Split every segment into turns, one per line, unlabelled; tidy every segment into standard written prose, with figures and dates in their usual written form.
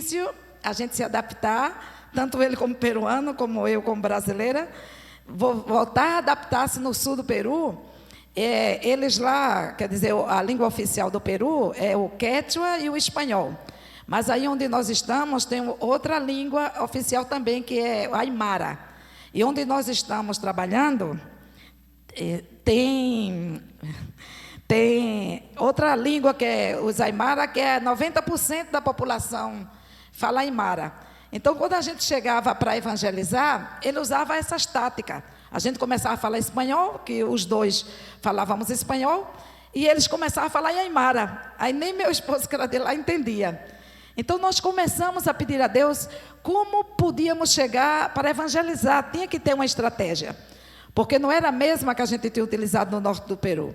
difícil a gente se adaptar, tanto ele como peruano, como eu como brasileira, voltar a adaptar-se no sul do Peru. Eles lá, quer dizer, a língua oficial do Peru é o quechua e o espanhol. Mas aí onde nós estamos tem outra língua oficial também, que é o aimara. E onde nós estamos trabalhando, tem outra língua que é os aimara, que é 90% da população fala aimara. Então, quando a gente chegava para evangelizar, ele usava essas táticas. A gente começava a falar espanhol, que os dois falávamos espanhol, e eles começavam a falar em aimara. Aí nem meu esposo, que era de lá, entendia. Então, nós começamos a pedir a Deus como podíamos chegar para evangelizar. Tinha que ter uma estratégia, porque não era a mesma que a gente tinha utilizado no norte do Peru.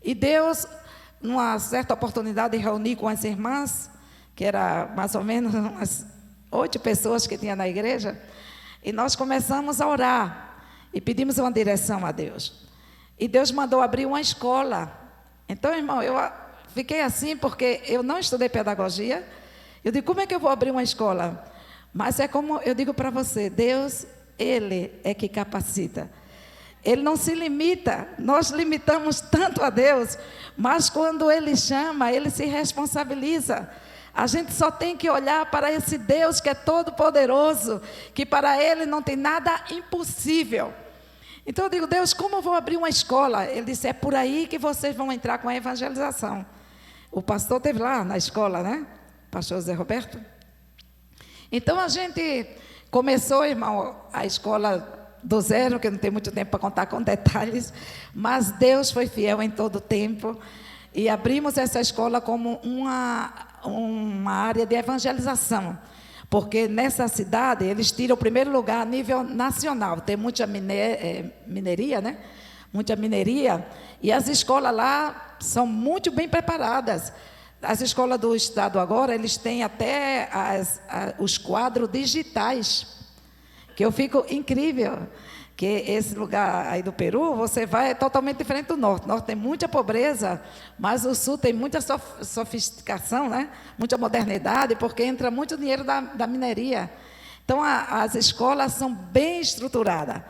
E Deus, numa certa oportunidade, reuniu com as irmãs, que era mais ou menos umas 8 pessoas que tinha na igreja, e nós começamos a orar e pedimos uma direção a Deus. E Deus mandou abrir uma escola. Então, irmão, eu fiquei assim porque eu não estudei pedagogia. Eu digo, como é que eu vou abrir uma escola? Mas é como eu digo para você, Deus, Ele é que capacita. Ele não se limita, nós limitamos tanto a Deus, mas quando Ele chama, Ele se responsabiliza. A gente só tem que olhar para esse Deus que é todo poderoso, que para Ele não tem nada impossível. Então eu digo, Deus, como eu vou abrir uma escola? Ele disse, é por aí que vocês vão entrar com a evangelização. O pastor esteve lá na escola, né? Pastor José Roberto. Então a gente começou, irmão, a escola do zero, que não tem muito tempo para contar com detalhes, mas Deus foi fiel em todo o tempo, e abrimos essa escola como uma área de evangelização, porque nessa cidade eles tiram o primeiro lugar a nível nacional, tem muita mineria, né? Muita mineria, e as escolas lá são muito bem preparadas. As escolas do estado agora, eles têm até os quadros digitais, que eu fico incrível, que esse lugar aí do Peru, você vai, é totalmente diferente do norte. O norte tem muita pobreza, mas o sul tem muita sofisticação, né? Muita modernidade, porque entra muito dinheiro da mineria. Então, as escolas são bem estruturadas.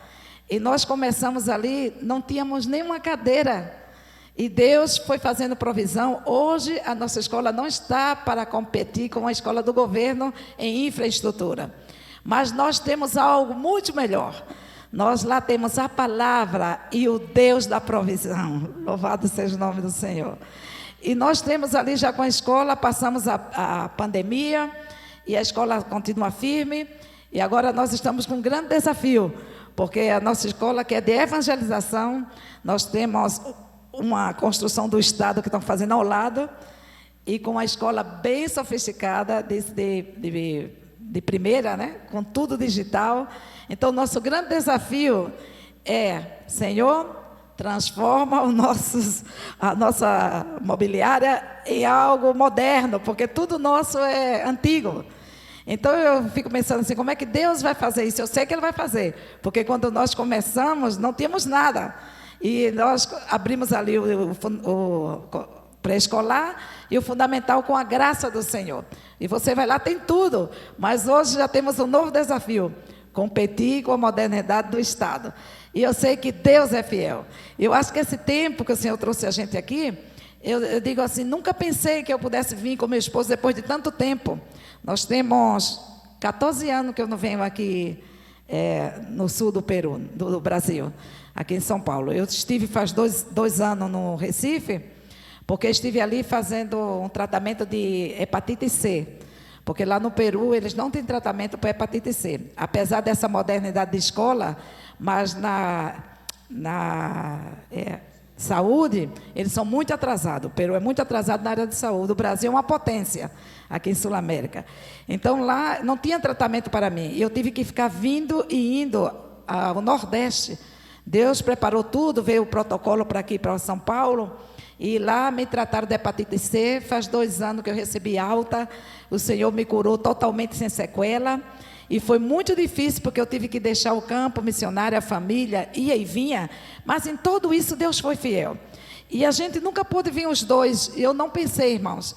E nós começamos ali, não tínhamos nenhuma cadeira. E Deus foi fazendo provisão. Hoje, a nossa escola não está para competir com a escola do governo em infraestrutura. Mas nós temos algo muito melhor. Nós lá temos a palavra e o Deus da provisão. Louvado seja o nome do Senhor. E nós temos ali já com a escola, passamos a pandemia, e a escola continua firme. E agora nós estamos com um grande desafio, porque a nossa escola, que é de evangelização, nós temos uma construção do Estado que estão fazendo ao lado, e com uma escola bem sofisticada, de primeira, né? Com tudo digital. Então, nosso grande desafio é, Senhor, transforma a nossa mobiliária em algo moderno, porque tudo nosso é antigo. Então, eu fico pensando assim, como é que Deus vai fazer isso? Eu sei que Ele vai fazer, porque quando nós começamos, não tínhamos nada. E nós abrimos ali o pré-escolar e o fundamental com a graça do Senhor. E você vai lá, tem tudo. Mas hoje já temos um novo desafio, competir com a modernidade do Estado. E eu sei que Deus é fiel. Eu acho que esse tempo que o Senhor trouxe a gente aqui, eu digo assim, nunca pensei que eu pudesse vir com meu esposo depois de tanto tempo. Nós temos 14 anos que eu não venho aqui no sul do Peru, do Brasil, aqui em São Paulo. Eu estive faz dois anos no Recife, porque estive ali fazendo um tratamento de hepatite C, porque lá no Peru eles não têm tratamento para hepatite C, apesar dessa modernidade de escola, mas na saúde eles são muito atrasados. O Peru é muito atrasado na área de saúde, o Brasil é uma potência aqui em Sul América. Então lá não tinha tratamento para mim, e eu tive que ficar vindo e indo ao Nordeste. Deus preparou tudo, veio o protocolo para aqui, para São Paulo, e lá me trataram de hepatite C. Faz 2 anos que eu recebi alta, o Senhor me curou totalmente sem sequela, e foi muito difícil, porque eu tive que deixar o campo missionário, a família, ia e vinha, mas em tudo isso Deus foi fiel. E a gente nunca pôde vir os dois. Eu não pensei, irmãos,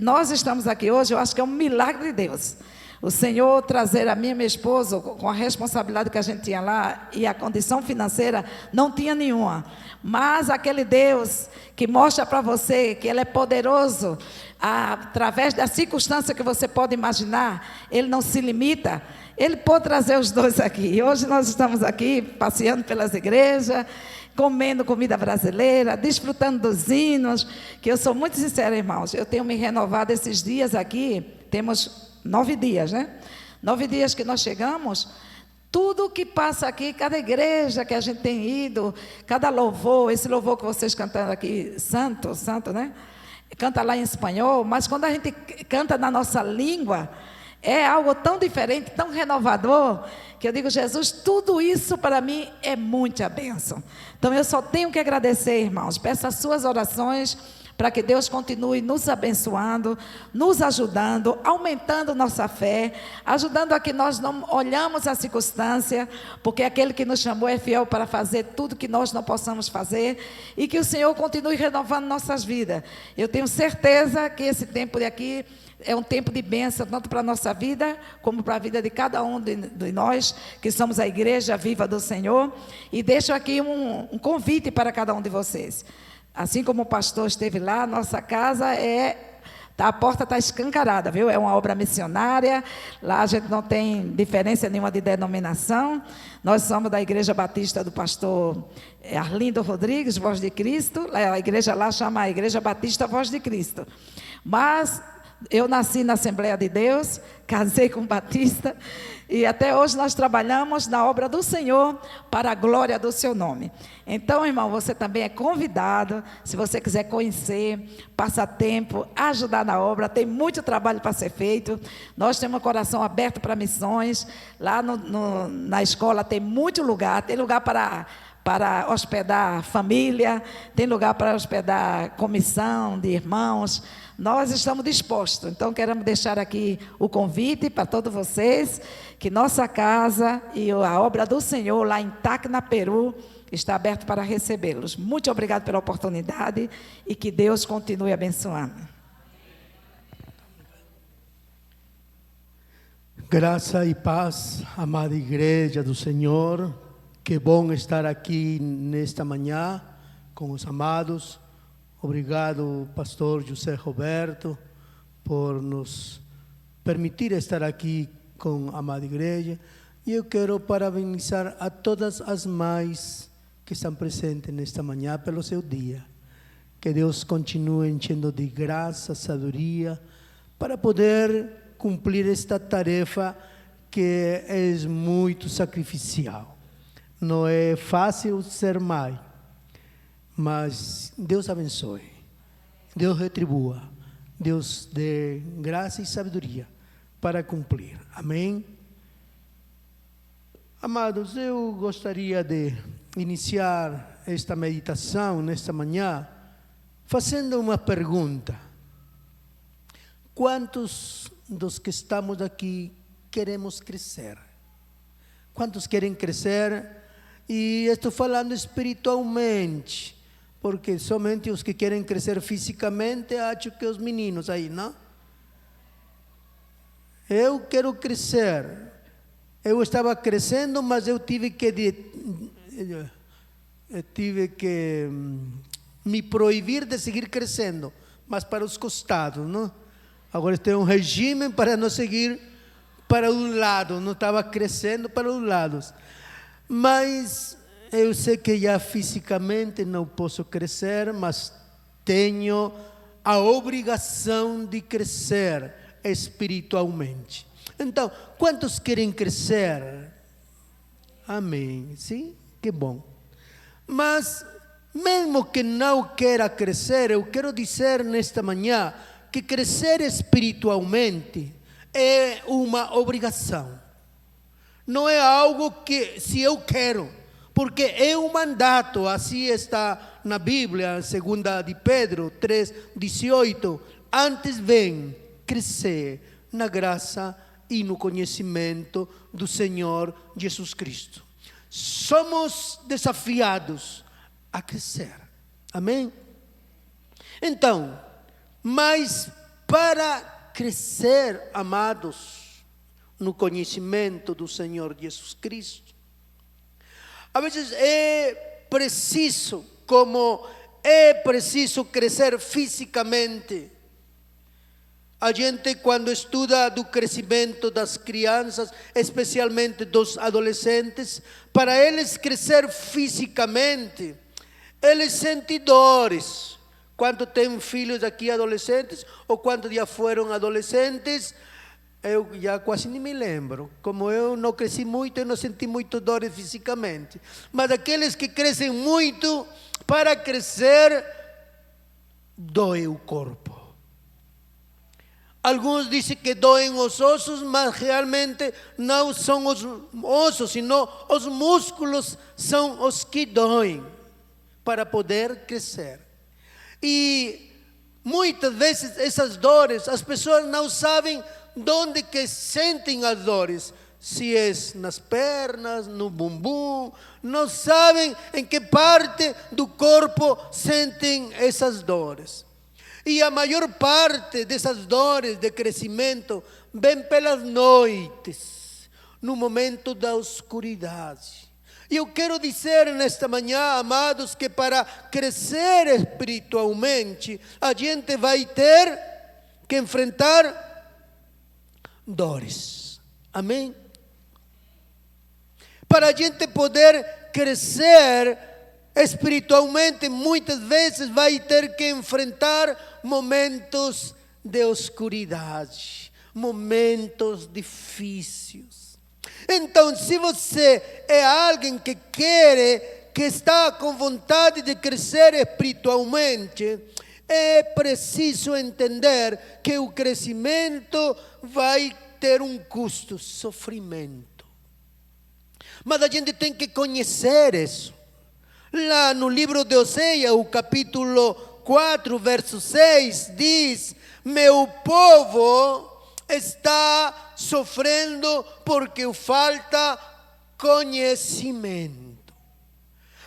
Nós estamos aqui hoje, eu acho que é um milagre de Deus. O Senhor trazer a mim e meu esposo com a responsabilidade que a gente tinha lá e a condição financeira não tinha nenhuma. Mas aquele Deus que mostra para você que Ele é poderoso, através da circunstância que você pode imaginar, Ele não se limita. Ele pôde trazer os dois aqui. E hoje nós estamos aqui passeando pelas igrejas, comendo comida brasileira, desfrutando dos hinos, que eu sou muito sincera, irmãos, eu tenho me renovado esses dias aqui, temos 9 dias, né? 9 dias que nós chegamos, tudo que passa aqui, cada igreja que a gente tem ido, cada louvor, esse louvor que vocês cantaram aqui, santo, santo, né? Canta lá em espanhol, mas quando a gente canta na nossa língua, é algo tão diferente, tão renovador, que eu digo, Jesus, tudo isso para mim é muita bênção. Então eu só tenho que agradecer, irmãos. Peço as suas orações para que Deus continue nos abençoando, nos ajudando, aumentando nossa fé, ajudando a que nós não olhamos a circunstância, porque aquele que nos chamou é fiel para fazer tudo que nós não possamos fazer, e que o Senhor continue renovando nossas vidas. Eu tenho certeza que esse tempo de aqui é um tempo de bênção, tanto para a nossa vida, como para a vida de cada um de nós, que somos a igreja viva do Senhor. E deixo aqui um convite para cada um de vocês. Assim como o pastor esteve lá, nossa casa a porta está escancarada, viu? É uma obra missionária, lá a gente não tem diferença nenhuma de denominação. Nós somos da Igreja Batista do pastor Arlindo Rodrigues, Voz de Cristo. A igreja lá chama a Igreja Batista Voz de Cristo. Mas eu nasci na Assembleia de Deus, casei com Batista, e até hoje nós trabalhamos na obra do Senhor para a glória do seu nome. Então, irmão, você também é convidado, se você quiser conhecer, passar tempo, ajudar na obra, tem muito trabalho para ser feito. Nós temos um coração aberto para missões, lá na escola tem muito lugar, tem lugar para hospedar família, tem lugar para hospedar comissão de irmãos. Nós estamos dispostos, então queremos deixar aqui o convite para todos vocês, que nossa casa e a obra do Senhor lá em Tacna, Peru, está aberto para recebê-los. Muito obrigado pela oportunidade e que Deus continue abençoando.
Graça e paz, amada igreja do Senhor. Que bom estar aqui nesta manhã com os amados. Obrigado, pastor José Roberto, por nos permitir estar aqui com a amada igreja. E eu quero parabenizar a todas as mães que estão presentes nesta manhã pelo seu dia. Que Deus continue enchendo de graça, sabedoria, para poder cumprir esta tarefa que é muito sacrificial. Não é fácil ser mãe, mas Deus abençoe, Deus retribua, Deus dê graça e sabedoria para cumprir. Amém? Amados, eu gostaria de iniciar esta meditação nesta manhã fazendo uma pergunta. Quantos dos que estamos aqui queremos crescer? Quantos querem crescer? E estou falando espiritualmente, porque somente os que querem crescer fisicamente, acho que os meninos aí, não? Eu quero crescer. Eu estava crescendo, mas eu tive que me proibir de seguir crescendo, mas para os costados, não? Agora tenho um regime para não seguir para um lado, não estava crescendo para os lados. Mas eu sei que já fisicamente não posso crescer, mas tenho a obrigação de crescer espiritualmente. Então, quantos querem crescer? Amém. Sim? Que bom. Mas, mesmo que não queira crescer, eu quero dizer nesta manhã que crescer espiritualmente é uma obrigação. Não é algo que se eu quero, porque é um mandato, assim está na Bíblia, 2 de Pedro 3:18. Antes vem crescer na graça e no conhecimento do Senhor Jesus Cristo. Somos desafiados a crescer. Amém? Então, mas para crescer, amados, no conhecimento do Senhor Jesus Cristo. A vezes é preciso, como é preciso crescer fisicamente. A gente, quando estuda do crescimento das crianças, especialmente dos adolescentes, para eles crescer fisicamente, eles sentem dores. Quando tem filhos aqui adolescentes, ou quando já foram adolescentes, eu já quase nem me lembro. Como eu não cresci muito, eu não senti muito dores fisicamente. Mas aqueles que crescem muito, para crescer, dói o corpo. Alguns dizem que doem os ossos, mas realmente não são os ossos, senão os músculos são os que doem para poder crescer. E muitas vezes essas dores, as pessoas não sabem onde que sentem as dores. Se é nas pernas, no bumbum, não sabem em que parte do corpo sentem essas dores. E a maior parte dessas dores de crescimento vem pelas noites, no momento da escuridade. E eu quero dizer nesta manhã, amados, que para crescer espiritualmente, a gente vai ter que enfrentar dores. Amém? Para a gente poder crescer espiritualmente, muitas vezes vai ter que enfrentar momentos de oscuridade, momentos difíceis. Então, se você é alguém que quer, que está com vontade de crescer espiritualmente, é preciso entender que o crescimento vai ter um custo, sofrimento. Mas a gente tem que conhecer isso. Lá no livro de Oséias, o capítulo 4, verso 6, diz: meu povo está sofrendo porque falta conhecimento.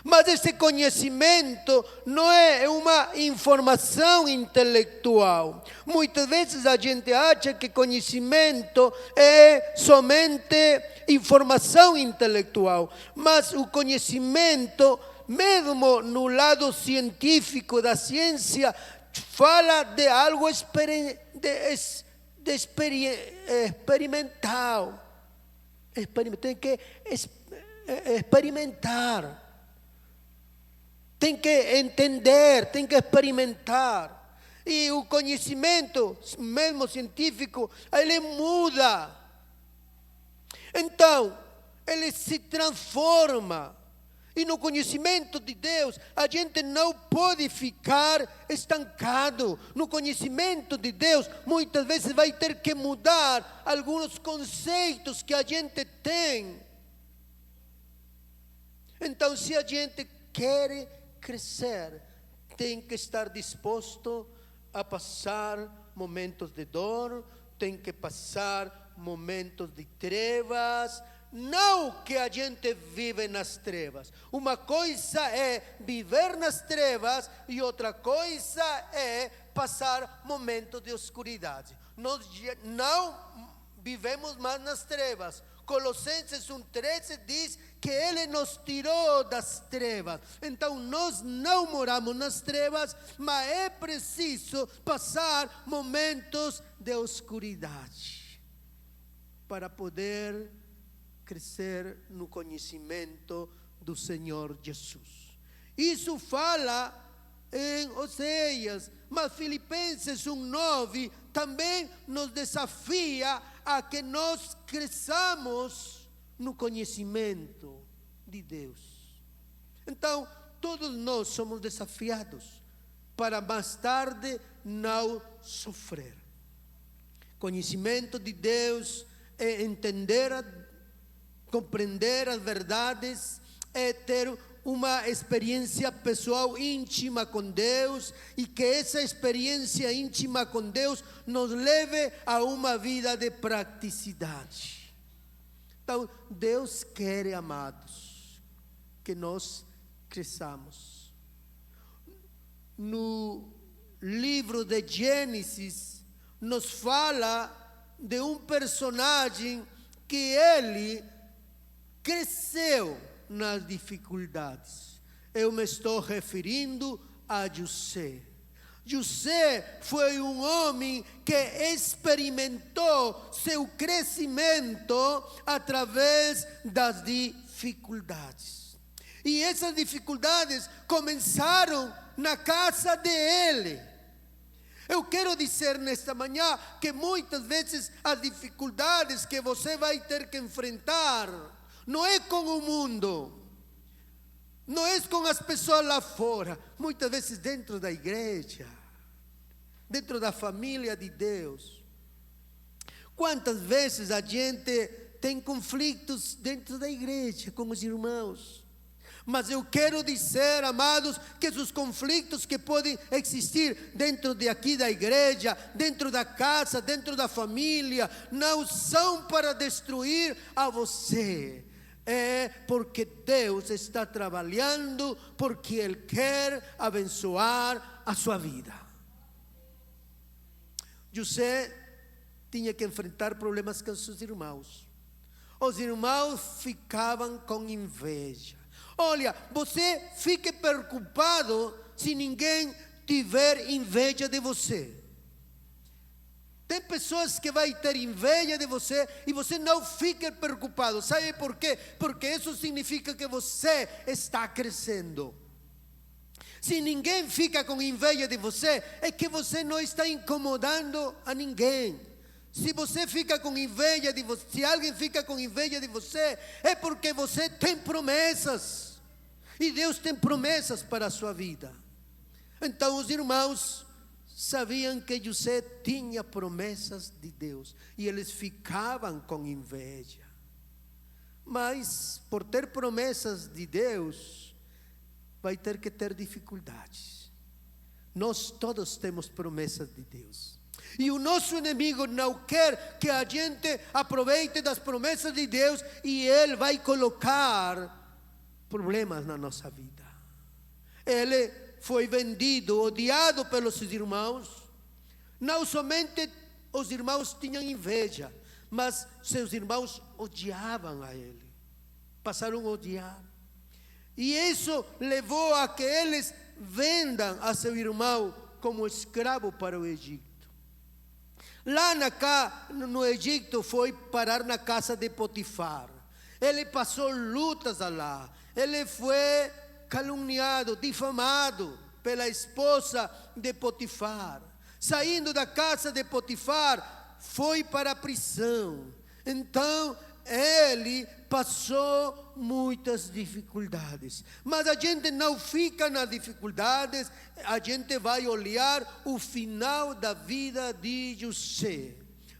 Mas esse conhecimento não é uma informação intelectual. Muitas vezes a gente acha que conhecimento é somente informação intelectual. Mas o conhecimento, mesmo no lado científico da ciência, fala de algo experimental. Tem que experimentar. Tem que entender, tem que experimentar. E o conhecimento, mesmo científico, ele muda. Então, ele se transforma. E no conhecimento de Deus, a gente não pode ficar estancado. No conhecimento de Deus, muitas vezes vai ter que mudar alguns conceitos que a gente tem. Então, se a gente quer crescer, tem que estar disposto a passar momentos de dor, tem que passar momentos de trevas. Não que a gente vive nas trevas. Uma coisa é viver nas trevas e outra coisa é passar momentos de escuridade. Nós não vivemos mais nas trevas. Colossenses 1,13 diz que Ele nos tirou das trevas. Então nós não moramos nas trevas, mas é preciso passar momentos de escuridade para poder crescer no conhecimento do Senhor Jesus. Isso fala em Oséias, mas Filipenses 1,9 também nos desafia a que nós cresçamos no conhecimento de Deus. Então, todos nós somos desafiados para mais tarde não sofrer. Conhecimento de Deus é entender, compreender as verdades, é ter uma experiência pessoal íntima com Deus, e que essa experiência íntima com Deus nos leve a uma vida de praticidade. Então, Deus quer, amados, que nós cresçamos. No livro de Gênesis, nos fala de um personagem que ele cresceu nas dificuldades. Eu me estou referindo a José. José foi um homem que experimentou seu crescimento através das dificuldades. E essas dificuldades começaram na casa dele. Eu quero dizer nesta manhã que muitas vezes as dificuldades que você vai ter que enfrentar não é com o mundo, não é com as pessoas lá fora, muitas vezes dentro da igreja, dentro da família de Deus. Quantas vezes a gente tem conflitos dentro da igreja com os irmãos? Mas eu quero dizer, amados, que os conflitos que podem existir dentro de aqui da igreja, dentro da casa, dentro da família, não são para destruir a você. É porque Deus está trabalhando, porque Ele quer abençoar a sua vida. José tinha que enfrentar problemas com seus irmãos. Os irmãos ficavam com inveja. Olha, você fique preocupado se ninguém tiver inveja de você. Tem pessoas que vão ter inveja de você e você não fique preocupado. Sabe por quê? Porque isso significa que você está crescendo. Se ninguém fica com inveja de você, é que você não está incomodando a ninguém. Se você fica com inveja de você, se alguém fica com inveja de você, é porque você tem promessas. E Deus tem promessas para a sua vida. Então os irmãos sabiam que José tinha promessas de Deus. E eles ficavam com inveja. Mas por ter promessas de Deus, vai ter que ter dificuldades. Nós todos temos promessas de Deus. E o nosso inimigo não quer que a gente aproveite das promessas de Deus. E ele vai colocar problemas na nossa vida. Ele foi vendido, odiado pelos seus irmãos. Não somente os irmãos tinham inveja, mas seus irmãos odiavam a ele. Passaram a odiar. E isso levou a que eles vendam a seu irmão como escravo para o Egito. Lá no Egito foi parar na casa de Potifar. Ele passou lutas lá. Ele foi caluniado, difamado pela esposa de Potifar. Saindo da casa de Potifar, foi para a prisão. Então, ele passou muitas dificuldades. Mas a gente não fica nas dificuldades, a gente vai olhar o final da vida de José.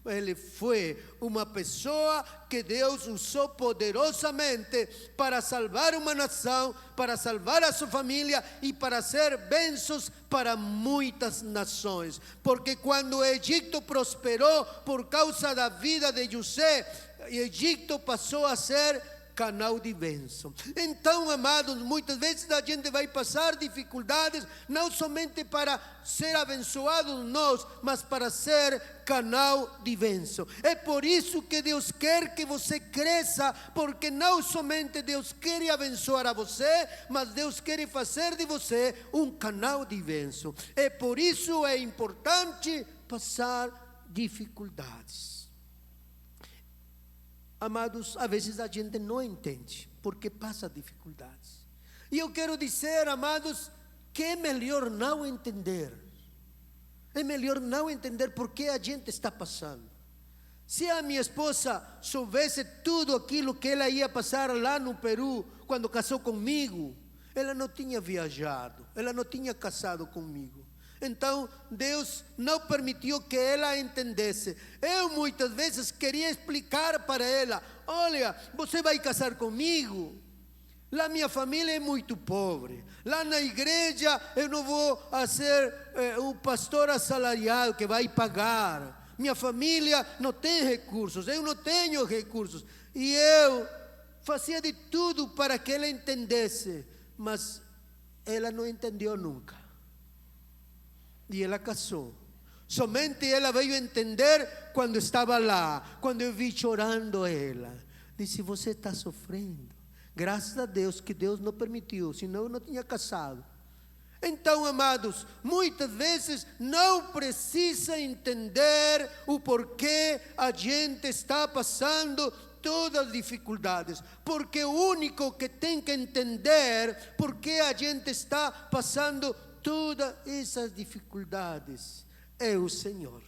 Ele foi uma pessoa que Deus usou poderosamente para salvar uma nação, para salvar a sua família e para ser bênçãos para muitas nações. Porque quando o Egito prosperou por causa da vida de José, o Egito passou a ser canal de bênção. Então, amados, muitas vezes a gente vai passar dificuldades, não somente para ser abençoados nós, mas para ser canal de bênção. É por isso que Deus quer que você cresça, porque não somente Deus quer abençoar a você, mas Deus quer fazer de você um canal de bênção. É por isso é importante passar dificuldades. Amados, às vezes a gente não entende porque passa dificuldades. E eu quero dizer, amados, que é melhor não entender. É melhor não entender por que a gente está passando. Se a minha esposa soubesse tudo aquilo que ela ia passar lá no Peru, quando casou comigo, ela não tinha viajado, ela não tinha casado comigo. Então, Deus não permitiu que ela entendesse. Eu muitas vezes queria explicar para ela: olha, você vai casar comigo? Lá minha família é muito pobre. Lá na igreja eu não vou ser um pastor assalariado que vai pagar. Minha família não tem recursos, eu não tenho recursos. E eu fazia de tudo para que ela entendesse, mas ela não entendeu nunca. E ela casou. Somente ela veio entender quando estava lá, quando eu vi chorando ela. Disse: você está sofrendo. Graças a Deus que Deus não permitiu, senão eu não tinha casado. Então, amados, muitas vezes não precisa entender o porquê a gente está passando todas as dificuldades, porque o único que tem que entender porquê a gente está passando todas essas dificuldades é o Senhor.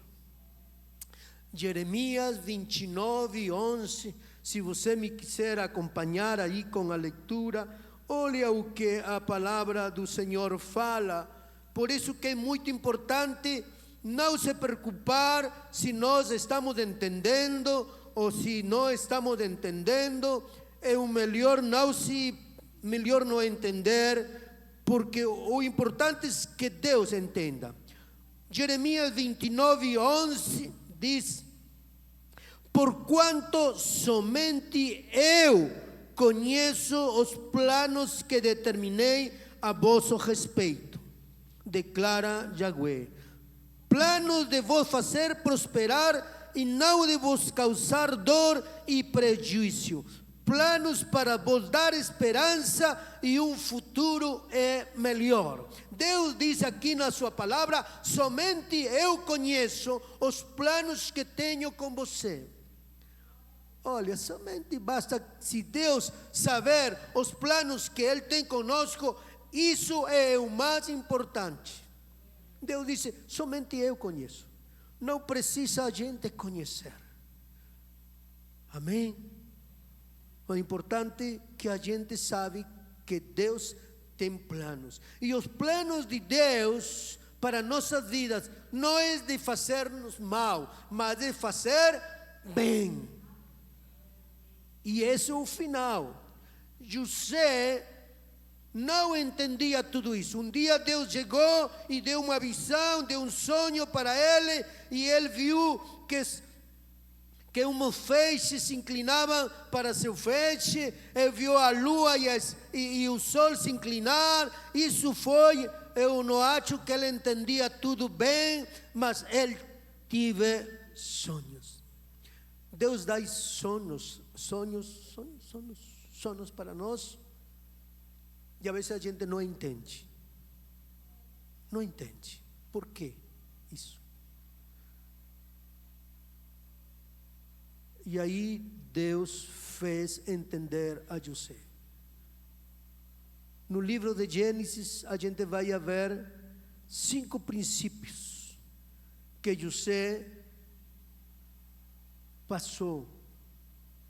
Jeremias 29:11. Se você me quiser acompanhar aí com a leitura, olha o que a palavra do Senhor fala. Por isso que é muito importante não se preocupar se nós estamos entendendo ou se não estamos entendendo. É o melhor não entender, porque o importante é que Deus entenda. Jeremias 29:11 diz: porquanto somente eu conheço os planos que determinei a vosso respeito, declara Yahweh. Planos de vos fazer prosperar e não de vos causar dor e prejuízo. Planos para vos dar esperança e um futuro melhor. Deus diz aqui na sua palavra: somente eu conheço os planos que tenho com você. Olha, somente basta, se Deus saber os planos que Ele tem conosco, isso é o mais importante. Deus disse: somente eu conheço. Não precisa a gente conhecer. Amém? O importante é que a gente sabe que Deus tem planos. E os planos de Deus para nossas vidas não é de fazer-nos mal, mas de fazer bem. E esse é o final. José não entendia tudo isso. Um dia Deus chegou e deu uma visão, deu um sonho para ele, e ele viu que um feixe se inclinava para seu feixe. Ele viu a lua e o sol se inclinar. Isso foi, eu não acho que ele entendia tudo bem, mas ele teve sonhos. Deus dá sonhos para nós, e a vezes a gente não entende. Não entende. Por quê isso? E aí Deus fez entender a José. No livro de Gênesis a gente vai ver 5 princípios que José passou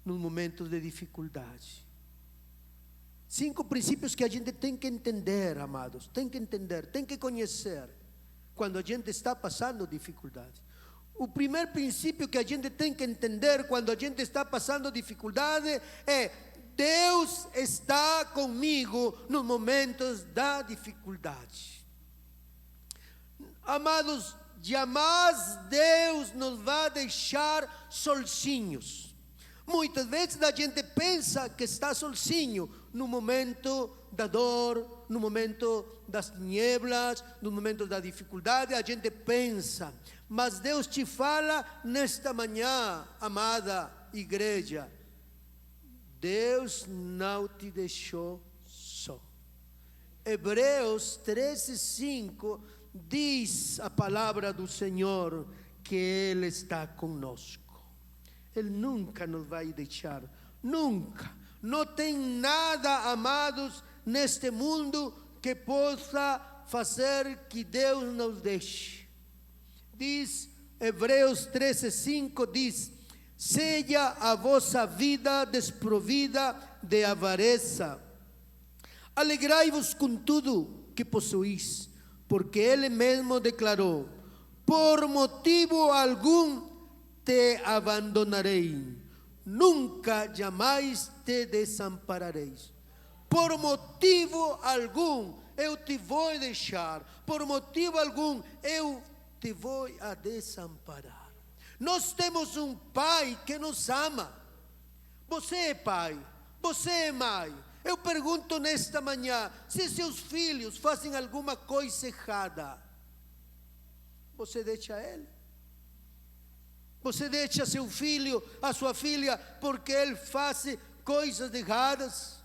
nos momentos de dificuldade. 5 princípios que a gente tem que entender, amados. Tem que entender, tem que conhecer quando a gente está passando dificuldade. O primeiro princípio que a gente tem que entender quando a gente está passando dificuldade é: Deus está comigo nos momentos da dificuldade. Amados, jamais Deus nos vai deixar sozinhos. Muitas vezes a gente pensa que está sozinho no momento da dor, no momento das tinieblas, no momento da dificuldade. A gente pensa, mas Deus te fala nesta manhã, amada igreja: Deus não te deixou só. Hebreus 13:5 diz a palavra do Senhor que Ele está conosco. Ele nunca nos vai deixar, nunca. Não tem nada, amados, neste mundo que possa fazer que Deus nos deixe. Diz Hebreus 13:5, diz: seja a vossa vida desprovida de avareza. Alegrai-vos com tudo que possuís, porque Ele mesmo declarou: por motivo algum te abandonarei, nunca jamais te desamparareis. Por motivo algum eu te vou deixar, por motivo algum eu te vou a desamparar. Nós temos um Pai que nos ama. Você é pai, você é mãe. Eu pergunto nesta manhã: se seus filhos fazem alguma coisa errada, você deixa ele? Você deixa seu filho, a sua filha, porque ele faz coisas erradas?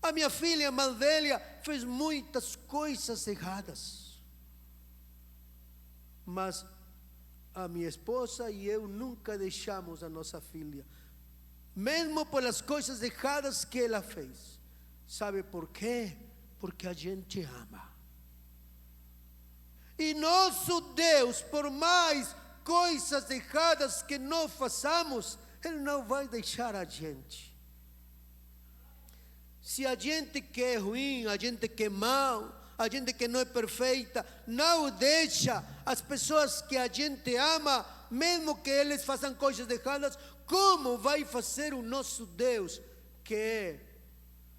A minha filha mais velha fez muitas coisas erradas, mas a minha esposa e eu nunca deixamos a nossa filha, mesmo pelas coisas erradas que ela fez. Sabe por quê? Porque a gente ama. E nosso Deus, por mais coisas erradas que nós façamos, Ele não vai deixar a gente. Se a gente que é ruim, a gente que é mau, a gente que não é perfeita, não deixa as pessoas que a gente ama, mesmo que eles façam coisas erradas, como vai fazer o nosso Deus, que é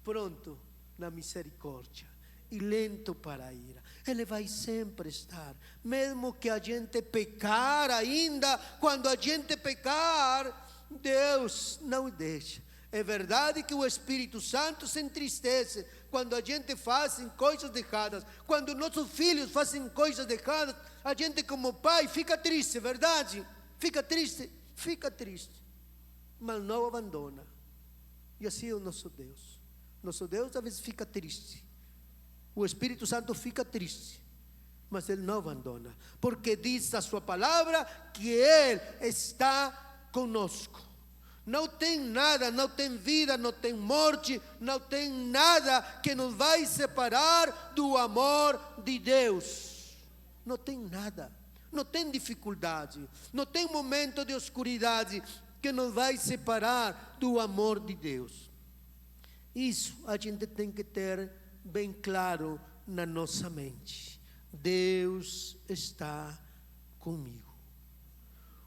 pronto na misericórdia e lento para a ira? Ele vai sempre estar, mesmo que a gente pecar ainda, quando a gente pecar, Deus não deixa. É verdade que o Espírito Santo se entristece quando a gente faz coisas erradas, quando nossos filhos fazem coisas erradas, a gente como pai fica triste, verdade? Fica triste, mas não abandona. E assim é o nosso Deus. Nosso Deus às vezes fica triste, o Espírito Santo fica triste, mas Ele não abandona, porque diz a sua palavra que Ele está conosco. Não tem nada, não tem vida, não tem morte, não tem nada que nos vai separar do amor de Deus. Não tem nada, não tem dificuldade, não tem momento de oscuridade que nos vai separar do amor de Deus. Isso a gente tem que ter bem claro na nossa mente. Deus está comigo.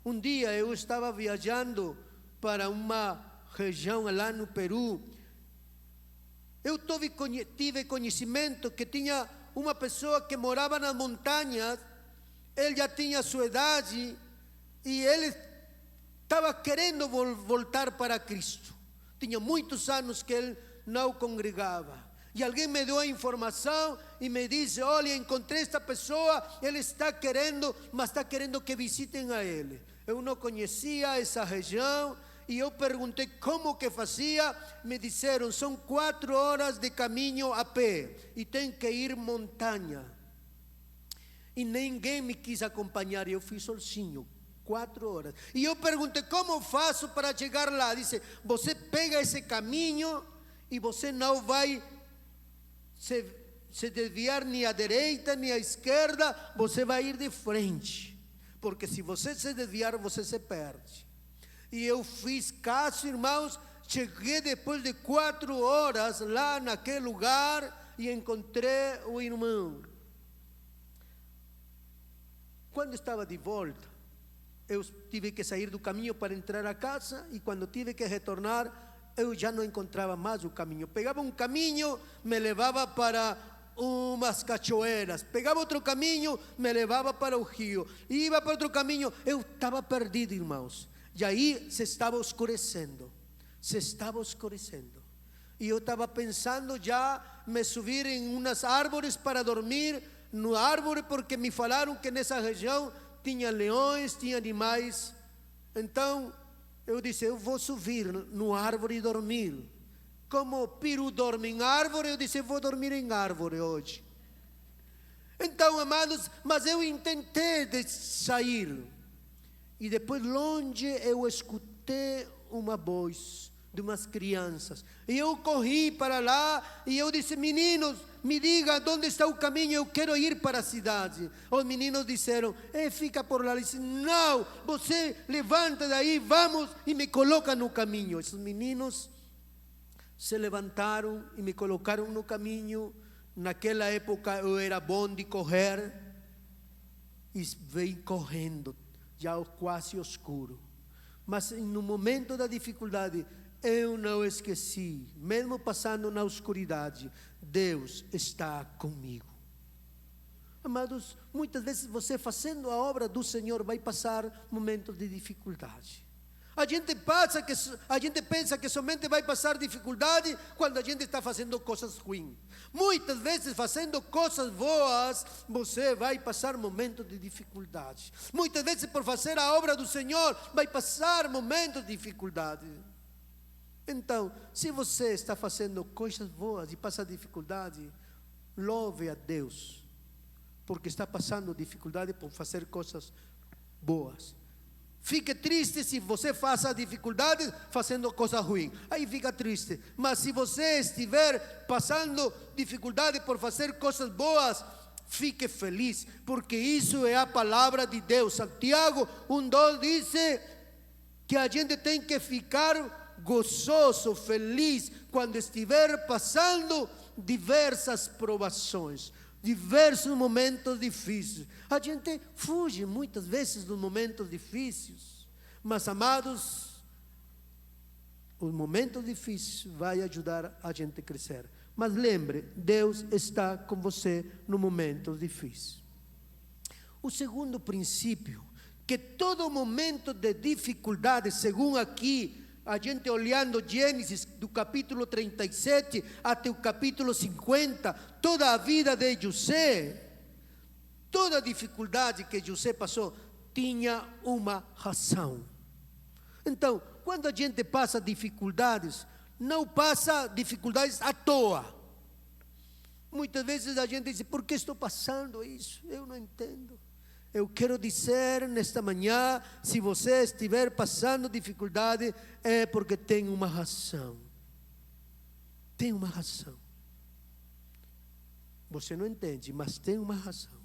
Um dia eu estava viajando para uma região lá no Peru. Eu tive conhecimento que tinha uma pessoa que morava nas montanhas. Ele já tinha sua idade e ele estava querendo voltar para Cristo. Tinha muitos anos que ele não congregava. E alguém me deu a informação e me disse: olha, encontrei esta pessoa, ele está querendo, mas está querendo que visitem a ele. Eu não conhecia essa região. E eu perguntei como que fazia. Me disseram: são 4 horas de caminho a pé e tem que ir montanha. E ninguém me quis acompanhar, eu fui sozinho, 4 horas. E eu perguntei: como faço para chegar lá? Disse: você pega esse caminho e você não vai se desviar nem à direita nem à esquerda, você vai ir de frente, porque se você se desviar, você se perde. E eu fiz caso, irmãos. Cheguei depois de 4 horas lá naquele lugar e encontrei o irmão. Quando estava de volta, eu tive que sair do caminho para entrar a casa, e quando tive que retornar, eu já não encontrava mais o caminho. Pegava um caminho, me levava para umas cachoeiras, pegava outro caminho, me levava para o rio, ia para outro caminho. Eu estava perdido, irmãos. E aí se estava escurecendo. E eu estava pensando já me subir em umas árvores para dormir no árvore, porque me falaram que nessa região tinha leões, tinha animais. Então eu disse: eu vou subir no árvore e dormir. Como o peru dorme em árvore, eu disse: eu vou dormir em árvore hoje. Então, amados, mas eu tentei de sair. E depois, longe, eu escutei uma voz de umas crianças. E eu corri para lá e eu disse: meninos, me diga onde está o caminho, eu quero ir para a cidade. Os meninos disseram: fica por lá. Eu disse: não, você levanta daí, vamos, e me coloca no caminho. Esses meninos se levantaram e me colocaram no caminho. Naquela época eu era bom de correr e vim correndo, já quase escuro. Mas no momento da dificuldade, eu não esqueci, mesmo passando na escuridade, Deus está comigo. Amados, muitas vezes você fazendo a obra do Senhor vai passar momentos de dificuldade. A gente pensa que somente vai passar dificuldade quando a gente está fazendo coisas ruins. Muitas vezes, fazendo coisas boas, você vai passar momentos de dificuldade. Muitas vezes, por fazer a obra do Senhor, vai passar momentos de dificuldade. Então, se você está fazendo coisas boas e passa dificuldade, louve a Deus, porque está passando dificuldade por fazer coisas boas. Fique triste se você faça dificuldade fazendo coisa ruim. Aí fica triste. Mas se você estiver passando dificuldade por fazer coisas boas, fique feliz, porque isso é a palavra de Deus. Santiago 1:2 diz que a gente tem que ficar gozoso, feliz, quando estiver passando diversas provações, diversos momentos difíceis. A gente fuge muitas vezes dos momentos difíceis, mas, amados, os momentos difíceis vai ajudar a gente a crescer. Mas lembre, Deus está com você no momentos difíceis. O segundo princípio, que todo momento de dificuldade, segundo aqui, a gente olhando Gênesis do capítulo 37 até o capítulo 50, toda a vida de José, toda a dificuldade que José passou, tinha uma razão. Então, quando a gente passa dificuldades, não passa dificuldades à toa. Muitas vezes a gente diz, por que estou passando isso? Eu não entendo. Eu quero dizer nesta manhã, se você estiver passando dificuldade, é porque tem uma razão. Tem uma razão. Você não entende, mas tem uma razão.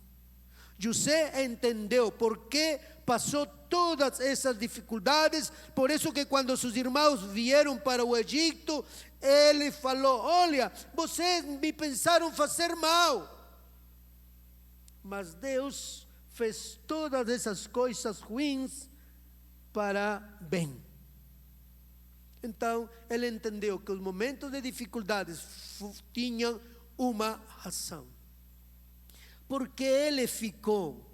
José entendeu por que passou todas essas dificuldades. Por isso que quando seus irmãos vieram para o Egito, ele falou, olha, vocês me pensaram fazer mal, mas Deus fez todas essas coisas ruins para bem. Então, ele entendeu que os momentos de dificuldades tinham uma razão. Porque ele ficou,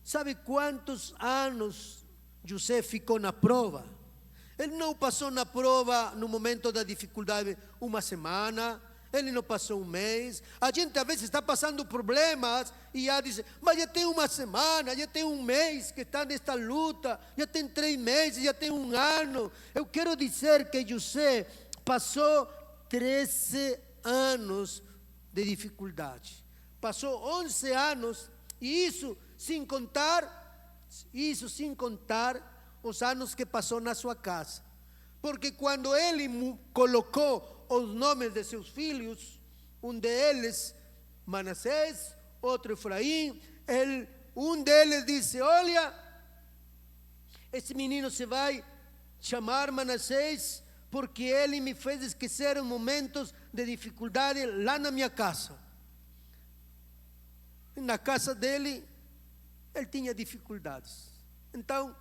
sabe quantos anos José ficou na prova? Ele não passou na prova no momento da dificuldade uma semana, ele não passou um mês. A gente às vezes está passando problemas e já diz, mas já tem uma semana, já tem um mês que está nesta luta, já tem 3 meses, já tem um ano. Eu quero dizer que José passou 13 anos de dificuldade. Passou 11 anos, e isso sem contar os anos que passou na sua casa. Porque quando ele colocou os nomes de seus filhos, um deles Manassés, outro Efraim, um deles disse, olha, esse menino se vai chamar Manassés, porque ele me fez esquecer os momentos de dificuldade lá na minha casa. Na casa dele, ele tinha dificuldades. Então,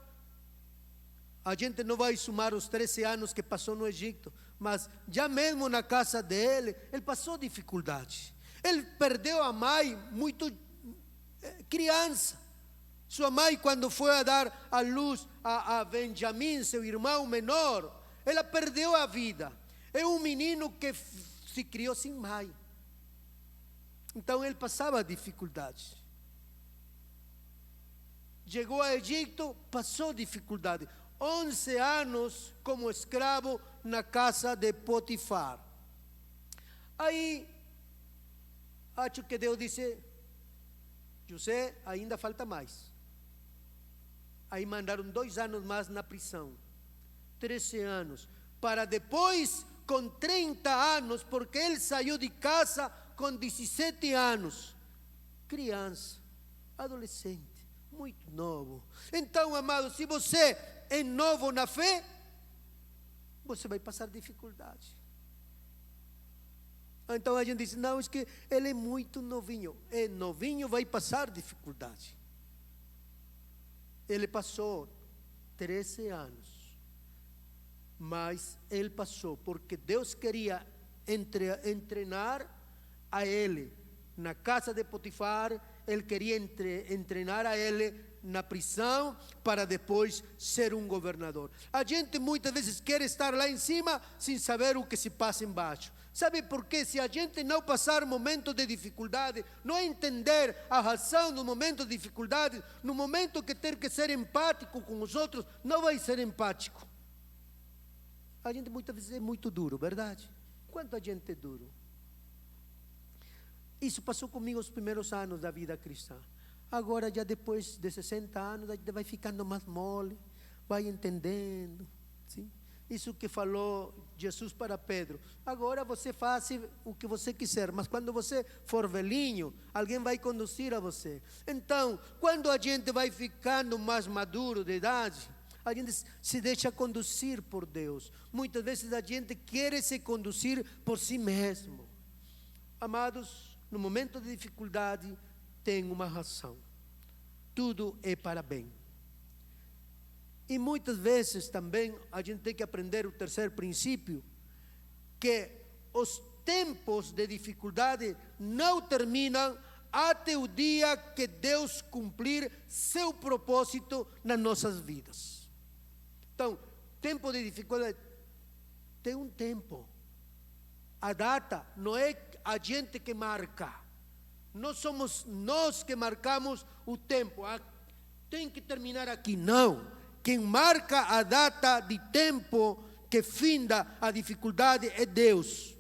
a gente não vai somar os 13 anos que passou no Egito, mas já mesmo na casa dele, ele passou dificuldade. Ele perdeu a mãe muito criança. Sua mãe, quando foi a dar a luz a Benjamim, seu irmão menor, ela perdeu a vida. É um menino que se criou sem mãe. Então ele passava dificuldades. Chegou ao Egito, passou dificuldade. 11 anos como escravo na casa de Potifar. Aí, acho que Deus disse, José, ainda falta mais. Aí mandaram 2 anos mais na prisão. 13 anos. Para depois, com 30 anos, porque ele saiu de casa com 17 anos. Criança, adolescente, muito novo. Então, amado, se você é novo na fé, você vai passar dificuldade. Então a gente diz, não, é que ele é muito novinho. É novinho, vai passar dificuldade. Ele passou 13 anos. Mas ele passou porque Deus queria treinar a ele na casa de Potifar ele queria treinar a ele na prisão para depois ser um governador. A gente muitas vezes quer estar lá em cima sem saber o que se passa embaixo. Sabe por quê? Se a gente não passar momentos de dificuldade, não entender a razão no momento de dificuldade, no momento que ter que ser empático com os outros, não vai ser empático. A gente muitas vezes é muito duro, verdade? Quanta gente é duro. Isso passou comigo os primeiros anos da vida cristã. Agora, já depois de 60 anos, a gente vai ficando mais mole, vai entendendo, sim? Isso que falou Jesus para Pedro. Agora você faz o que você quiser, mas quando você for velhinho, alguém vai conduzir a você. Então, quando a gente vai ficando mais maduro de idade, a gente se deixa conduzir por Deus. Muitas vezes a gente quer se conduzir por si mesmo. Amados, no momento de dificuldade, tem uma razão. Tudo é para bem. E muitas vezes também a gente tem que aprender o terceiro princípio, que os tempos de dificuldade não terminam até o dia que Deus cumprir seu propósito nas nossas vidas. Então, tempo de dificuldade tem um tempo. A data não é a gente que marca. Não somos nós que marcamos o tempo. Tem que terminar aqui. Não. Quem marca a data de tempo que finda a dificuldade é Deus.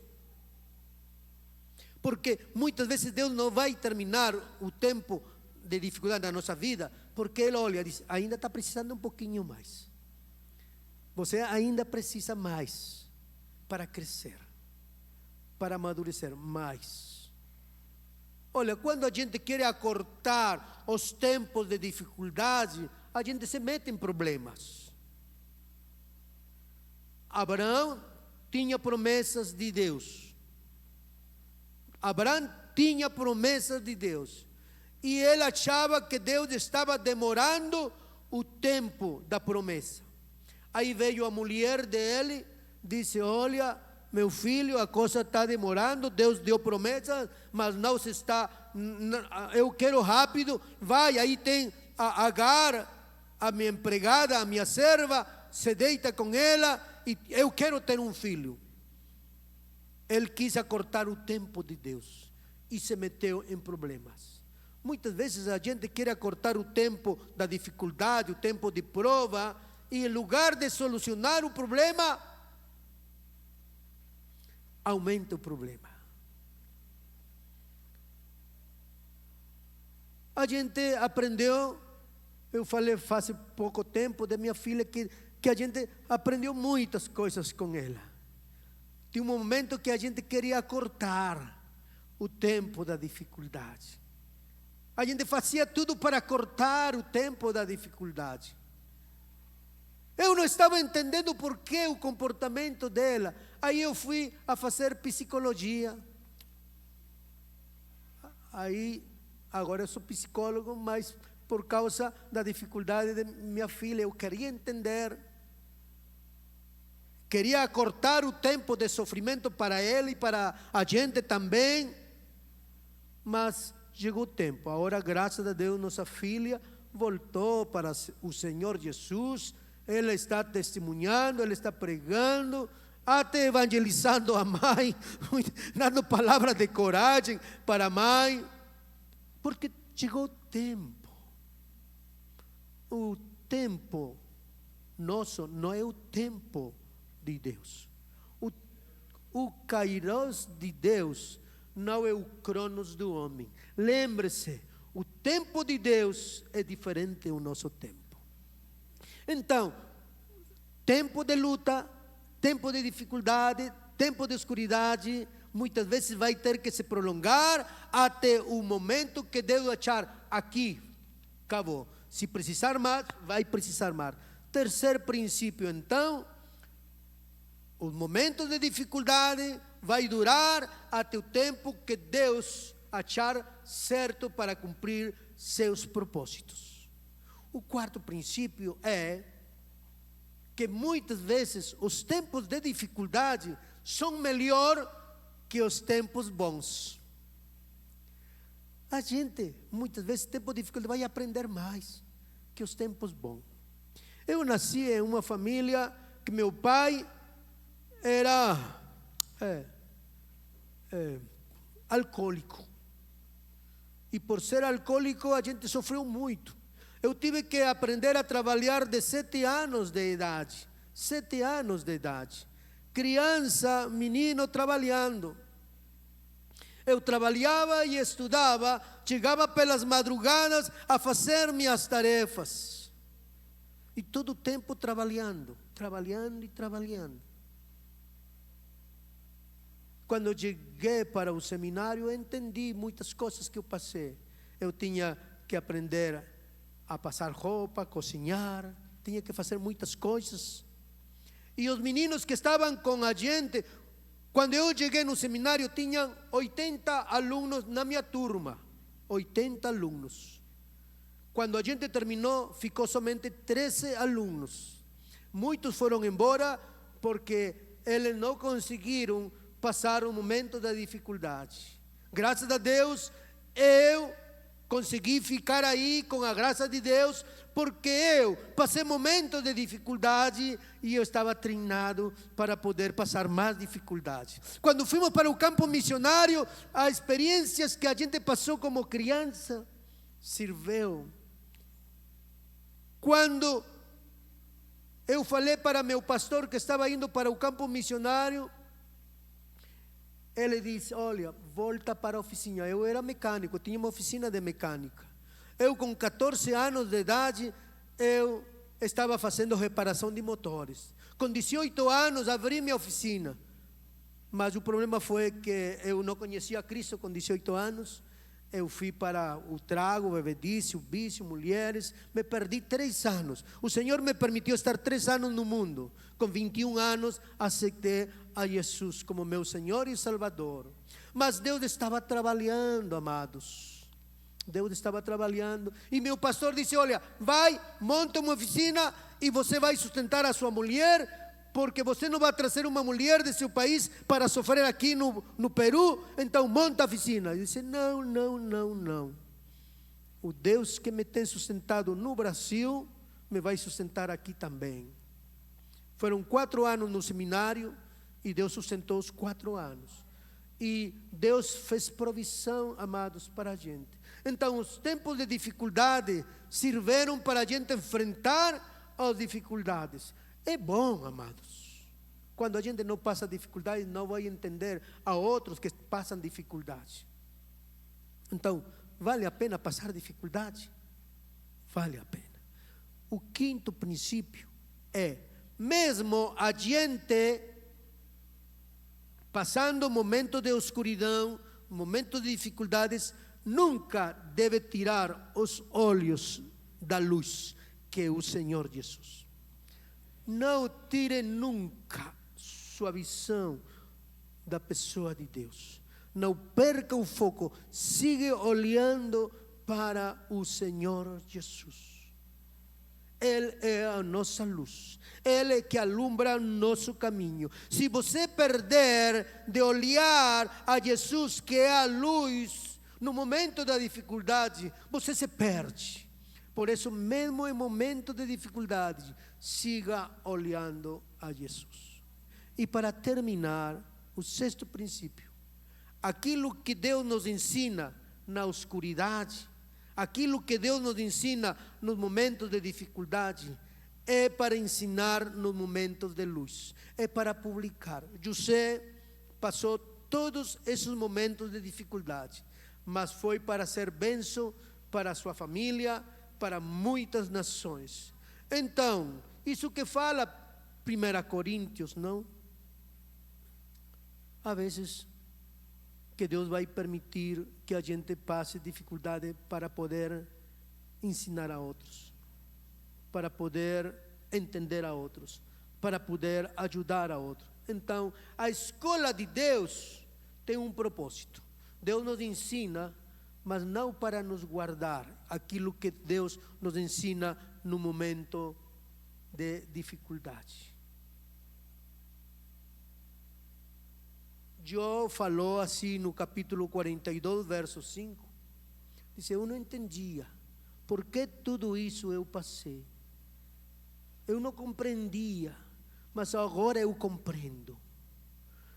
Porque muitas vezes Deus não vai terminar o tempo de dificuldade na nossa vida, porque Ele olha e diz, ainda está precisando um pouquinho mais. Você ainda precisa mais para crescer, para amadurecer mais. Olha, quando a gente quer acortar os tempos de dificuldade, a gente se mete em problemas. Abraão tinha promessas de Deus. Abraão tinha promessas de Deus. E ele achava que Deus estava demorando o tempo da promessa. Aí veio a mulher dele, disse, olha, meu filho, a coisa está demorando, Deus deu promessas, mas não se está, eu quero rápido, vai, aí tem a Agar, a minha empregada, a minha serva, se deita com ela e eu quero ter um filho. Ele quis acortar o tempo de Deus e se meteu em problemas. Muitas vezes a gente quer acortar o tempo da dificuldade, o tempo de prova, e em lugar de solucionar o problema, aumenta o problema. A gente aprendeu, eu falei faz pouco tempo de minha filha que a gente aprendeu muitas coisas com ela. Tinha um momento que a gente queria cortar o tempo da dificuldade. A gente fazia tudo para cortar o tempo da dificuldade. Eu não estava entendendo por que o comportamento dela. Aí eu fui a fazer psicologia. Aí, agora eu sou psicólogo, mas por causa da dificuldade de minha filha, eu queria entender. Queria acortar o tempo de sofrimento para ela e para a gente também. Mas chegou o tempo. Agora, graças a Deus, nossa filha voltou para o Senhor Jesus. Ela está testemunhando, ela está pregando, até evangelizando a mãe, dando palavras de coragem para a mãe, porque chegou o tempo. O tempo nosso não é o tempo de Deus. O kairos de Deus não é o cronos do homem. Lembre-se, o tempo de Deus é diferente do nosso tempo. Então, tempo de luta, tempo de dificuldade, tempo de escuridade, muitas vezes vai ter que se prolongar até o momento que Deus achar aqui, acabou. Se precisar mais, vai precisar mais. Terceiro princípio, então, os momentos de dificuldade vai durar até o tempo que Deus achar certo para cumprir seus propósitos. O quarto princípio é que muitas vezes os tempos de dificuldade são melhor que os tempos bons. A gente, muitas vezes, tempo de dificuldade, vai aprender mais que os tempos bons. Eu nasci em uma família que meu pai era alcoólico. E por ser alcoólico, a gente sofreu muito. Eu tive que aprender a trabalhar de 7 anos de idade. 7 anos de idade. Criança, menino, trabalhando. Eu trabalhava e estudava, chegava pelas madrugadas a fazer minhas tarefas. E todo o tempo trabalhando e trabalhando. Quando eu cheguei para o seminário, eu entendi muitas coisas que eu passei. Eu tinha que aprender a passar roupa, cozinhar, tinha que fazer muitas coisas. E os meninos que estavam com a gente, quando eu cheguei no seminário, tinham 80 alunos na minha turma. 80 alunos. Quando a gente terminou, ficou somente 13 alunos. Muitos foram embora porque eles não conseguiram passar um momento de dificuldade. Graças a Deus, eu consegui ficar aí com a graça de Deus, porque eu passei momentos de dificuldade e eu estava treinado para poder passar mais dificuldade. Quando fomos para o campo missionário, as experiências que a gente passou como criança serviu. Quando eu falei para meu pastor que estava indo para o campo missionário, ele disse: olha, volta para a oficina. Eu era mecânico, tinha uma oficina de mecânica. Eu com 14 anos de idade, eu estava fazendo reparação de motores. Com 18 anos, abri minha oficina. Mas o problema foi que eu não conhecia Cristo com 18 anos. Eu fui para o trago, bebedice, o vício, mulheres. Me perdi 3 anos. O Senhor me permitiu estar 3 anos no mundo. Com 21 anos, aceitei a Jesus como meu Senhor e Salvador. Mas Deus estava trabalhando, amados. Deus estava trabalhando. E meu pastor disse: olha, vai, monta uma oficina e você vai sustentar a sua mulher, porque você não vai trazer uma mulher de seu país para sofrer aqui no Peru, então monta a oficina. Eu disse: não. O Deus que me tem sustentado no Brasil, me vai sustentar aqui também. Foram 4 anos no seminário e Deus sustentou os 4 anos. E Deus fez provisão, amados, para a gente. Então, os tempos de dificuldade serviram para a gente enfrentar as dificuldades. É bom, amados. Quando a gente não passa dificuldade, não vai entender a outros que passam dificuldade. Então, vale a pena passar dificuldade? Vale a pena. O 5º princípio é, mesmo a gente passando momentos de escuridão, momentos de dificuldades, nunca deve tirar os olhos da luz, que é o Senhor Jesus. Não tire nunca sua visão da pessoa de Deus. Não perca o foco. Siga olhando para o Senhor Jesus. Ele é a nossa luz. Ele é que alumbra o nosso caminho. Se você perder de olhar a Jesus, que é a luz, no momento da dificuldade, você se perde. Por isso, mesmo em momento de dificuldade, siga olhando a Jesus. E para terminar, o 6º princípio. Aquilo que Deus nos ensina na escuridade, aquilo que Deus nos ensina nos momentos de dificuldade, é para ensinar nos momentos de luz, é para publicar. José passou todos esses momentos de dificuldade, mas foi para ser bênção para a sua família, para muitas nações. Então, isso que fala 1 Coríntios, não? Às vezes que Deus vai permitir que a gente passe dificuldade para poder ensinar a outros, para poder entender a outros, para poder ajudar a outros. Então, a escola de Deus tem um propósito. Deus nos ensina, mas não para nos guardar aquilo que Deus nos ensina no momento de dificuldade. Jó falou assim no capítulo 42, verso 5. Disse, eu não entendia por que tudo isso eu passei. Eu não compreendia, mas agora eu compreendo.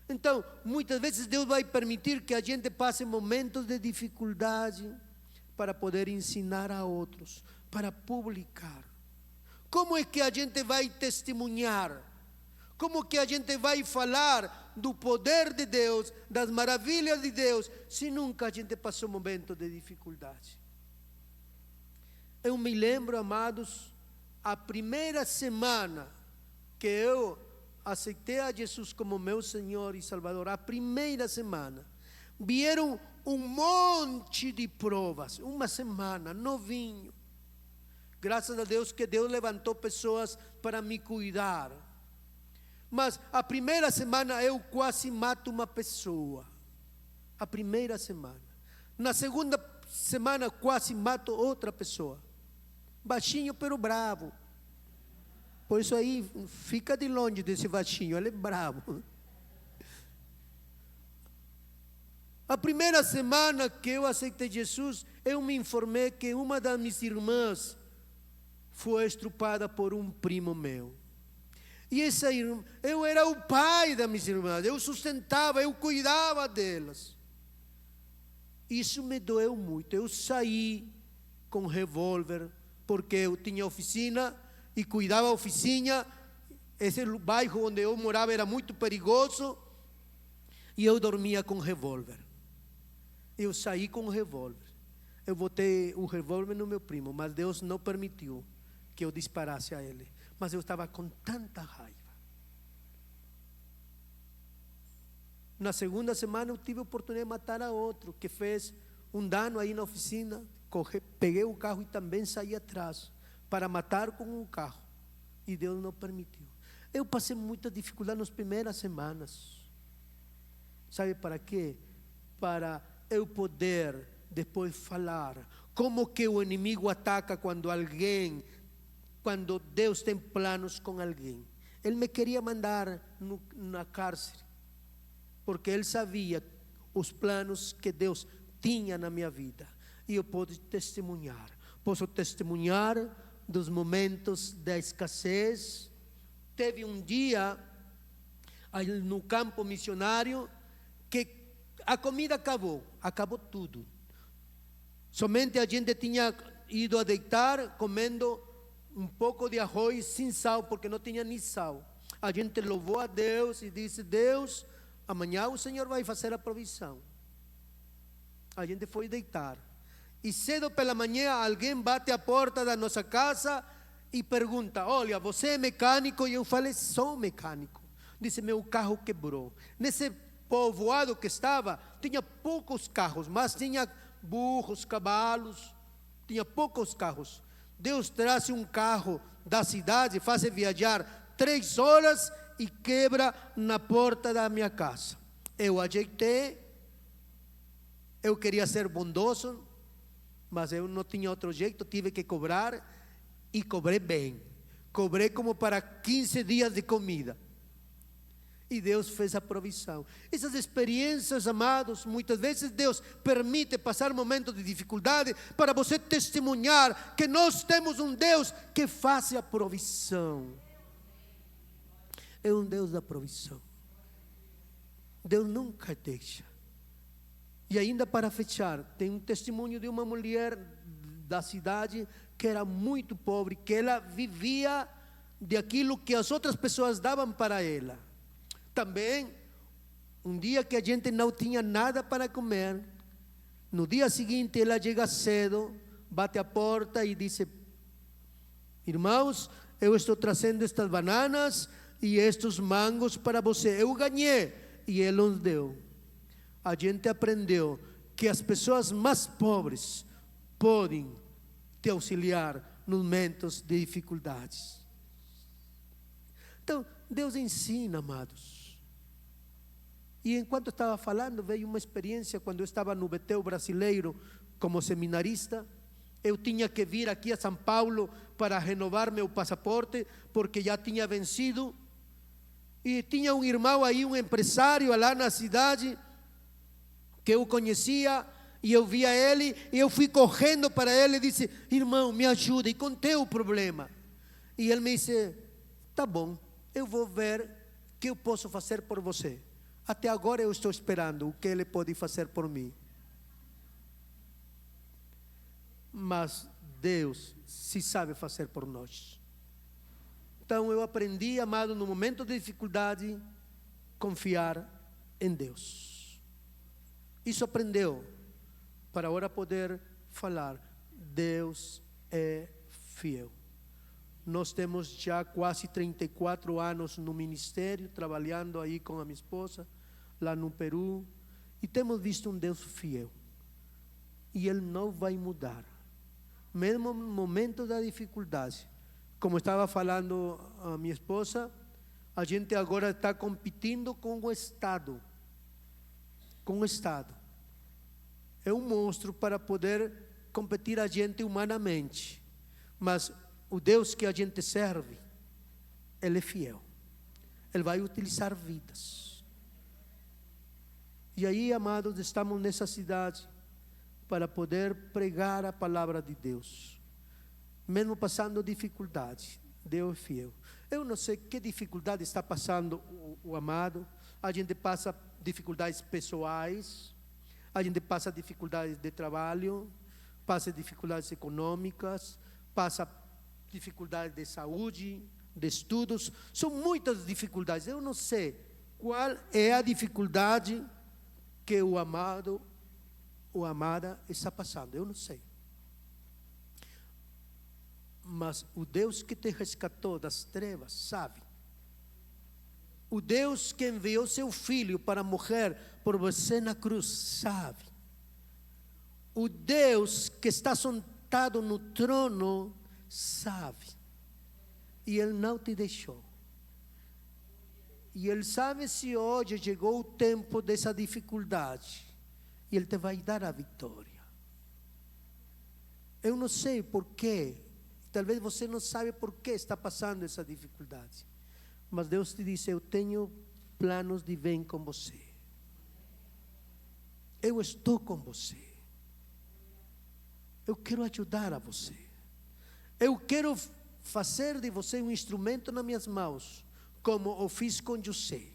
Então, muitas vezes Deus vai permitir que a gente passe momentos de dificuldade para poder ensinar a outros, para publicar. Como é que a gente vai testemunhar? Como que a gente vai falar do poder de Deus, das maravilhas de Deus, se nunca a gente passou momentos de dificuldade? Eu me lembro, amados, a primeira semana que eu aceitei a Jesus como meu Senhor e Salvador, a primeira semana, vieram um monte de provas, uma semana, novinho. Graças a Deus que Deus levantou pessoas para me cuidar. Mas a primeira semana eu quase mato uma pessoa. A primeira semana. Na segunda semana quase mato outra pessoa. Baixinho, pero bravo. Por isso aí, fica de longe desse baixinho, ele é bravo. A primeira semana que eu aceitei Jesus, eu me informei que uma das minhas irmãs foi estrupada por um primo meu. E essa irmã, eu era o pai das minhas irmãs, eu sustentava, eu cuidava delas. Isso me doeu muito. Eu saí com revólver, porque eu tinha oficina e cuidava a oficina. Esse bairro onde eu morava era muito perigoso e eu dormia com revólver. Eu saí com revólver. Eu botei o revólver no meu primo, mas Deus não permitiu que eu disparasse a ele. Mas eu estava com tanta raiva. Na segunda semana eu tive a oportunidade de matar a outro que fez um dano aí na oficina. Peguei o carro e também saí atrás para matar com o carro. E Deus não permitiu. Eu passei muita dificuldade nas primeiras semanas. Sabe para quê? Para eu poder depois falar como que o inimigo ataca quando Deus tem planos com alguém. Ele me queria mandar na cárcere, porque ele sabia os planos que Deus tinha na minha vida. E eu posso testemunhar dos momentos da escassez. Teve um dia no campo missionário que a comida acabou tudo. Somente a gente tinha ido a deitar comendo um pouco de arroz sem sal, porque não tinha nem sal. A gente louvou a Deus e disse: Deus, amanhã o Senhor vai fazer a provisão. A gente foi deitar. E cedo pela manhã alguém bate a porta da nossa casa e pergunta: olha, você é mecânico? E eu falei: sou mecânico. Disse: meu carro quebrou. Nesse povoado que estava, tinha poucos carros, mas tinha burros, cavalos, tinha poucos carros. Deus traz um carro da cidade, faz viajar 3 horas e quebra na porta da minha casa. Eu ajeitei, eu queria ser bondoso, mas eu não tinha outro jeito, tive que cobrar e cobrei bem. Cobrei como para 15 dias de comida. E Deus fez a provisão. Essas experiências, amados, muitas vezes Deus permite passar momentos de dificuldade para você testemunhar que nós temos um Deus que faz a provisão. É um Deus da provisão. Deus nunca deixa. E ainda para fechar, tem um testemunho de uma mulher da cidade que era muito pobre, que ela vivia de aquilo que as outras pessoas davam para ela. Também, um dia que a gente não tinha nada para comer, no dia seguinte ela chega cedo, bate a porta e diz: irmãos, eu estou trazendo estas bananas e estes mangos para você. Eu ganhei e ele nos deu. A gente aprendeu que as pessoas mais pobres podem te auxiliar nos momentos de dificuldades. Então, Deus ensina, amados. E enquanto estava falando, veio uma experiência quando eu estava no Betel brasileiro como seminarista. Eu tinha que vir aqui a São Paulo para renovar meu passaporte, porque já tinha vencido. E tinha um irmão aí, um empresário lá na cidade, que eu conhecia, E eu via ele, e eu fui correndo para ele e disse: irmão, me ajuda. E contei o problema. E ele me disse: tá bom, eu vou ver o que eu posso fazer por você. Até agora eu estou esperando o que ele pode fazer por mim. Mas Deus se sabe fazer por nós. Então eu aprendi, amado, no momento de dificuldade, confiar em Deus. Isso aprendeu, para agora poder falar: Deus é fiel. Nós temos já quase 34 anos no ministério, trabalhando aí com a minha esposa, lá no Peru, e temos visto um Deus fiel. E Ele não vai mudar. Mesmo no momento da dificuldade, como estava falando a minha esposa, a gente agora está competindo com o Estado. Com o Estado. É um monstro para poder competir a gente humanamente. Mas o Deus que a gente serve, Ele é fiel. Ele vai utilizar vidas. E aí, amados, estamos nessa cidade para poder pregar a palavra de Deus. Mesmo passando dificuldade, Deus é fiel. Eu não sei que dificuldade está passando o amado. A gente passa dificuldades pessoais, a gente passa dificuldades de trabalho, passa dificuldades econômicas, passa dificuldades de saúde, de estudos. São muitas dificuldades. Eu não sei qual é a dificuldade que o amado ou a amada está passando. Eu não sei. Mas o Deus que te resgatou das trevas sabe. O Deus que enviou seu filho para morrer por você na cruz sabe. O Deus que está sentado no trono sabe. E Ele não te deixou. E Ele sabe se hoje chegou o tempo dessa dificuldade. E Ele te vai dar a vitória. Eu não sei porquê. Talvez você não sabe por que está passando essa dificuldade. Mas Deus te disse: eu tenho planos de bem com você. Eu estou com você. Eu quero ajudar a você. Eu quero fazer de você um instrumento nas minhas mãos, como eu fiz com José.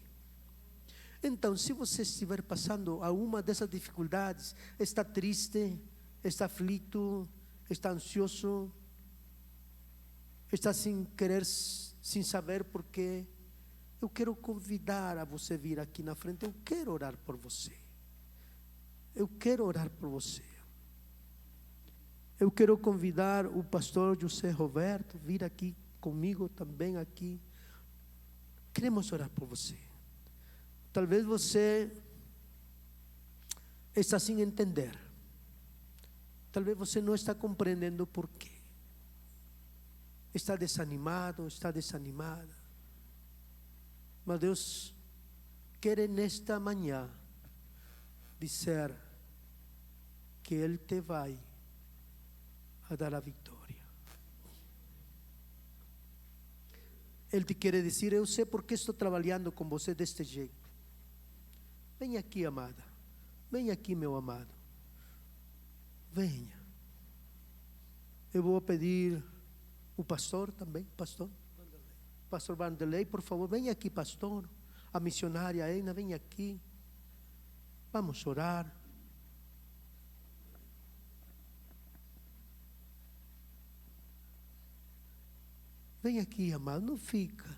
Então, se você estiver passando alguma dessas dificuldades, está triste, está aflito, está ansioso, está sem querer, sem saber porquê, eu quero convidar a você vir aqui na frente. Eu quero orar por você. Eu quero orar por você. Eu quero convidar o pastor José Roberto vir aqui comigo também aqui. Queremos orar por você. Talvez você está sem entender. Talvez você não está compreendendo por quê. Está desanimado, está desanimada. Mas Deus quer nesta manhã dizer que Ele te vai a dar a vitória. Ele te quer dizer: eu sei porque estou trabalhando com você deste jeito. Venha aqui, amada. Venha aqui, meu amado. Venha. Eu vou pedir o pastor também, pastor Vanderlei, por favor, venha aqui, pastor. A missionária Ana, venha aqui. Vamos orar. Vem aqui, amado, não fica.